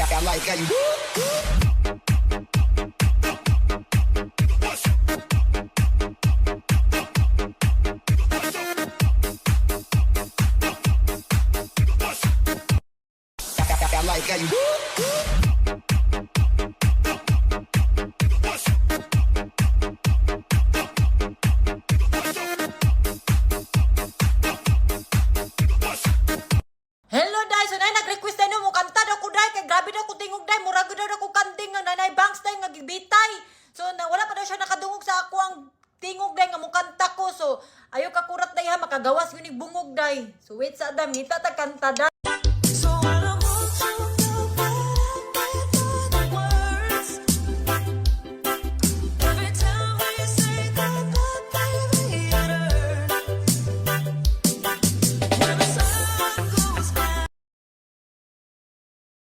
I like how you. I like how you. Hello, day. So, nay, nag-request tayo mo kanta daw ko, day. Kaya grabe daw ko tingog, day. Murago daw ako kanting nga nanay banks, day, nga gibitay. So, wala pa daw siya nakadungog sa ako ang tingog, day, nga mo kanta ko. So, ayaw kakurat, day, ha. Makagawas yun bungog, day. So, wait sa adam. Ngita ta kanta, day.